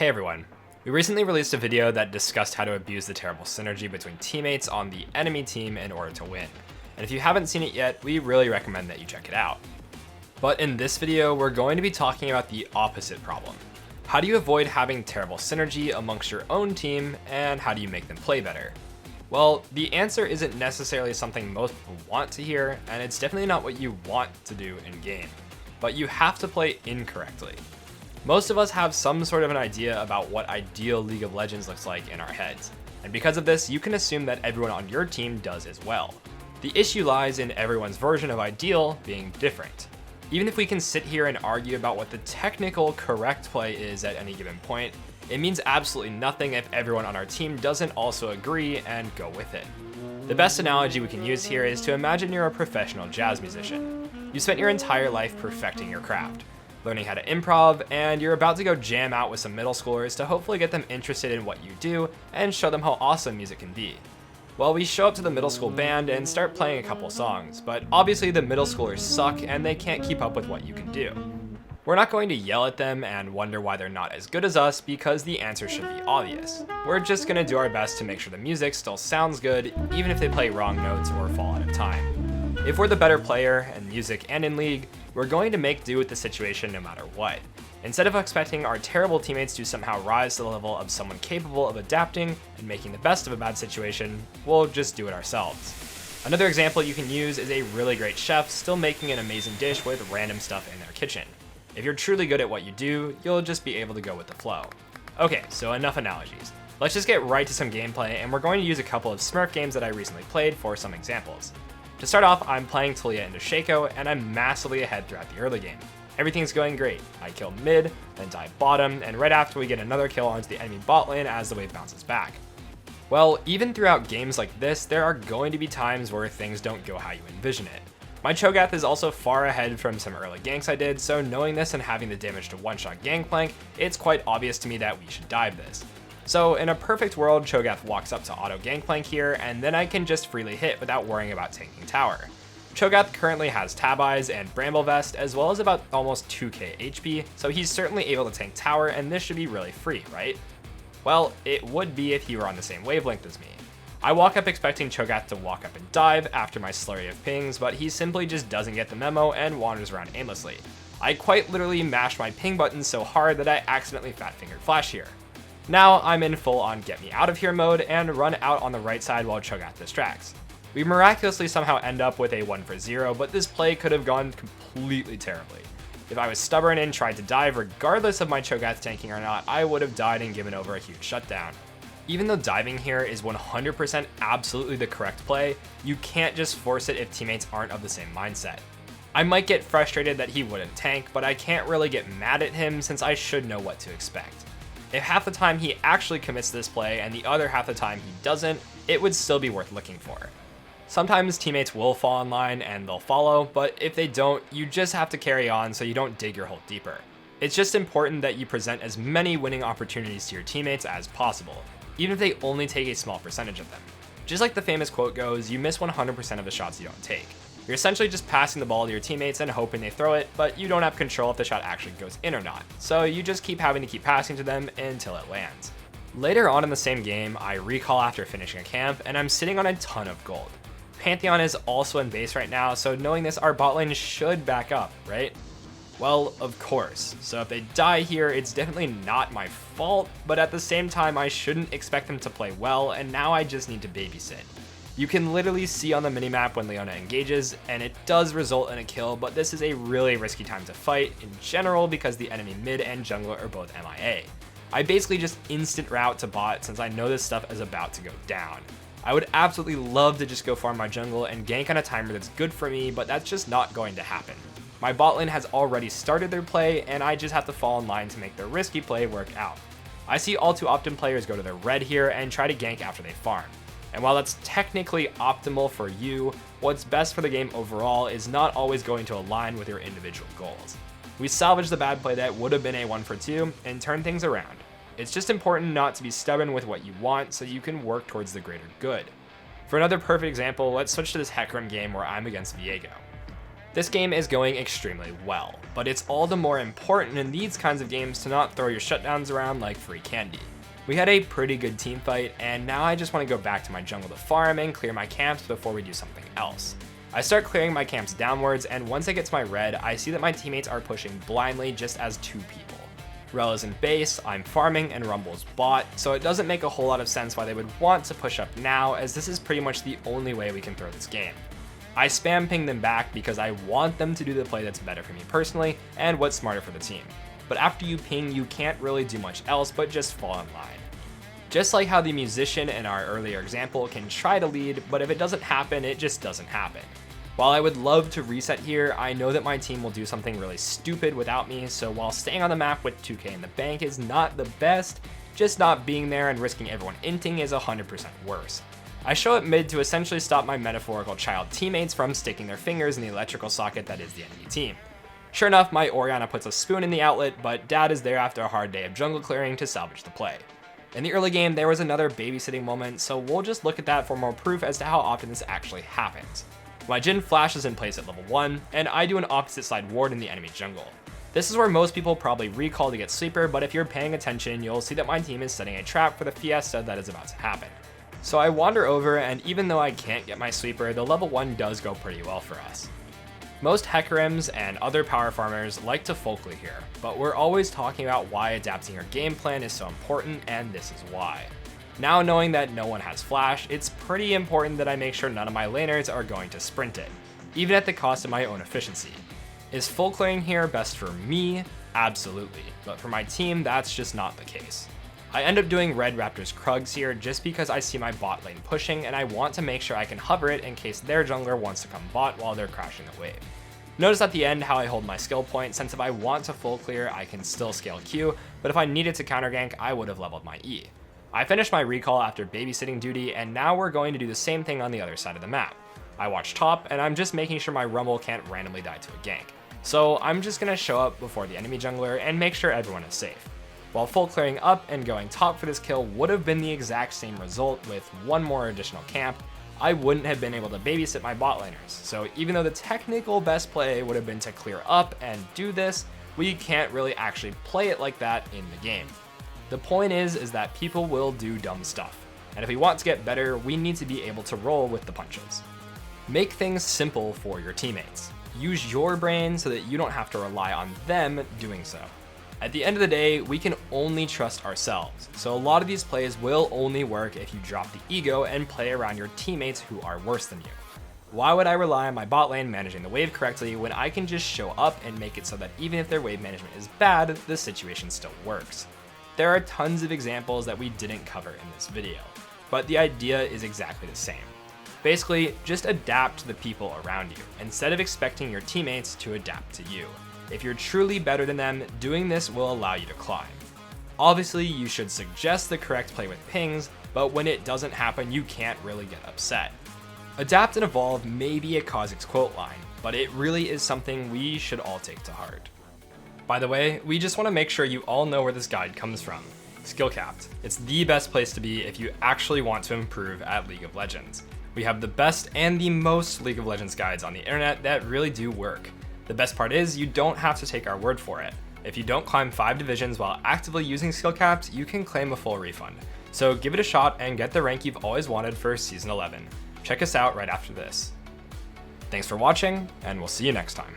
Hey everyone. We recently released a video that discussed how to abuse the terrible synergy between teammates on the enemy team in order to win. And if you haven't seen it yet, we really recommend that you check it out. But in this video, we're going to be talking about the opposite problem. How do you avoid having terrible synergy amongst your own team, and how do you make them play better? Well, the answer isn't necessarily something most people want to hear, and it's definitely not what you want to do in game. But you have to play incorrectly. Most of us have some sort of an idea about what ideal League of Legends looks like in our heads, and because of this, you can assume that everyone on your team does as well. The issue lies in everyone's version of ideal being different. Even if we can sit here and argue about what the technical correct play is at any given point, it means absolutely nothing if everyone on our team doesn't also agree and go with it. The best analogy we can use here is to imagine you're a professional jazz musician. You spent your entire life perfecting your craft, learning how to improv, and you're about to go jam out with some middle schoolers to hopefully get them interested in what you do and show them how awesome music can be. Well, we show up to the middle school band and start playing a couple songs, but obviously the middle schoolers suck and they can't keep up with what you can do. We're not going to yell at them and wonder why they're not as good as us because the answer should be obvious. We're just going to do our best to make sure the music still sounds good, even if they play wrong notes or fall out of time. If we're the better player in music and in League, we're going to make do with the situation no matter what. Instead of expecting our terrible teammates to somehow rise to the level of someone capable of adapting and making the best of a bad situation, we'll just do it ourselves. Another example you can use is a really great chef still making an amazing dish with random stuff in their kitchen. If you're truly good at what you do, you'll just be able to go with the flow. Okay, so enough analogies. Let's just get right to some gameplay, and we're going to use a couple of Smurf games that I recently played for some examples. To start off, I'm playing Talia into Shaco, and I'm massively ahead throughout the early game. Everything's going great. I kill mid, then dive bottom, and right after we get another kill onto the enemy bot lane as the wave bounces back. Well, even throughout games like this, there are going to be times where things don't go how you envision it. My Cho'Gath is also far ahead from some early ganks I did, so knowing this and having the damage to one-shot Gangplank, it's quite obvious to me that we should dive this. So in a perfect world, Cho'Gath walks up to auto Gangplank here, and then I can just freely hit without worrying about tanking tower. Cho'Gath currently has Tab Eyes and Bramble Vest, as well as about almost 2k HP, so he's certainly able to tank tower, and this should be really free, right? Well, it would be if he were on the same wavelength as me. I walk up expecting Cho'Gath to walk up and dive after my slurry of pings, but he simply just doesn't get the memo and wanders around aimlessly. I quite literally mashed my ping button so hard that I accidentally fat-fingered Flash here. Now I'm in full on get me out of here mode and run out on the right side while Cho'Gath distracts. We miraculously somehow end up with a 1 for 0, but this play could have gone completely terribly. If I was stubborn and tried to dive regardless of my Cho'Gath tanking or not, I would have died and given over a huge shutdown. Even though diving here is 100% absolutely the correct play, you can't just force it if teammates aren't of the same mindset. I might get frustrated that he wouldn't tank, but I can't really get mad at him since I should know what to expect. If half the time he actually commits this play and the other half the time he doesn't, it would still be worth looking for. Sometimes teammates will fall in line and they'll follow, but if they don't, you just have to carry on so you don't dig your hole deeper. It's just important that you present as many winning opportunities to your teammates as possible, even if they only take a small percentage of them. Just like the famous quote goes, you miss 100% of the shots you don't take. You're essentially just passing the ball to your teammates and hoping they throw it, but you don't have control if the shot actually goes in or not, so you just keep having to keep passing to them until it lands. Later on in the same game, I recall after finishing a camp, and I'm sitting on a ton of gold. Pantheon is also in base right now, so knowing this, our bot lane should back up, right? Well, of course. So if they die here, it's definitely not my fault, but at the same time, I shouldn't expect them to play well, and now I just need to babysit. You can literally see on the minimap when Leona engages, and it does result in a kill, but this is a really risky time to fight in general because the enemy mid and jungler are both MIA. I basically just instant route to bot since I know this stuff is about to go down. I would absolutely love to just go farm my jungle and gank on a timer that's good for me, but that's just not going to happen. My bot lane has already started their play, and I just have to fall in line to make their risky play work out. I see all too often players go to their red here and try to gank after they farm. And while that's technically optimal for you, what's best for the game overall is not always going to align with your individual goals. We salvage the bad play that would have been a 1 for 2 and turn things around. It's just important not to be stubborn with what you want so you can work towards the greater good. For another perfect example, let's switch to this Hecarim game where I'm against Viego. This game is going extremely well, but it's all the more important in these kinds of games to not throw your shutdowns around like free candy. We had a pretty good team fight, and now I just want to go back to my jungle to farm and clear my camps before we do something else. I start clearing my camps downwards, and once I get to my red, I see that my teammates are pushing blindly just as two people. Rel is in base, I'm farming, and Rumble's bot, so it doesn't make a whole lot of sense why they would want to push up now, as this is pretty much the only way we can throw this game. I spam ping them back because I want them to do the play that's better for me personally, and what's smarter for the team. But after you ping, you can't really do much else but just fall in line. Just like how the musician in our earlier example can try to lead, but if it doesn't happen, it just doesn't happen. While I would love to reset here, I know that my team will do something really stupid without me, so while staying on the map with 2k in the bank is not the best, just not being there and risking everyone inting is 100% worse. I show up mid to essentially stop my metaphorical child teammates from sticking their fingers in the electrical socket that is the enemy team. Sure enough, my Orianna puts a spoon in the outlet, but Dad is there after a hard day of jungle clearing to salvage the play. In the early game, there was another babysitting moment, so we'll just look at that for more proof as to how often this actually happens. My Jhin flashes in place at level 1, and I do an opposite side ward in the enemy jungle. This is where most people probably recall to get sleeper, but if you're paying attention, you'll see that my team is setting a trap for the fiesta that is about to happen. So I wander over, and even though I can't get my sweeper, the level 1 does go pretty well for us. Most Hekarims and other power farmers like to folklore here, but we're always talking about why adapting your game plan is so important, and this is why. Now knowing that no one has flash, it's pretty important that I make sure none of my laners are going to sprint it, even at the cost of my own efficiency. Is folkloring here best for me? Absolutely, but for my team, that's just not the case. I end up doing Red Raptor's Krugs here just because I see my bot lane pushing and I want to make sure I can hover it in case their jungler wants to come bot while they're crashing the wave. Notice at the end how I hold my skill point, since if I want to full clear, I can still scale Q, but if I needed to counter gank, I would have leveled my E. I finished my recall after babysitting duty, and now we're going to do the same thing on the other side of the map. I watch top, and I'm just making sure my Rumble can't randomly die to a gank. So I'm just going to show up before the enemy jungler and make sure everyone is safe. While full clearing up and going top for this kill would have been the exact same result with one more additional camp, I wouldn't have been able to babysit my bot laners. So even though the technical best play would have been to clear up and do this, we can't really actually play it like that in the game. The point is that people will do dumb stuff, and if we want to get better, we need to be able to roll with the punches. Make things simple for your teammates. Use your brain so that you don't have to rely on them doing so. At the end of the day, we can only trust ourselves, so a lot of these plays will only work if you drop the ego and play around your teammates who are worse than you. Why would I rely on my bot lane managing the wave correctly when I can just show up and make it so that even if their wave management is bad, the situation still works? There are tons of examples that we didn't cover in this video, but the idea is exactly the same. Basically, just adapt to the people around you, instead of expecting your teammates to adapt to you. If you're truly better than them, doing this will allow you to climb. Obviously, you should suggest the correct play with pings, but when it doesn't happen, you can't really get upset. Adapt and evolve may be a Kha'Zix quote line, but it really is something we should all take to heart. By the way, we just want to make sure you all know where this guide comes from. Skillcapped. It's the best place to be if you actually want to improve at League of Legends. We have the best and the most League of Legends guides on the internet that really do work. The best part is you don't have to take our word for it. If you don't climb 5 divisions while actively using Skillcapped, you can claim a full refund. So give it a shot and get the rank you've always wanted for Season 11. Check us out right after this. Thanks for watching, and we'll see you next time.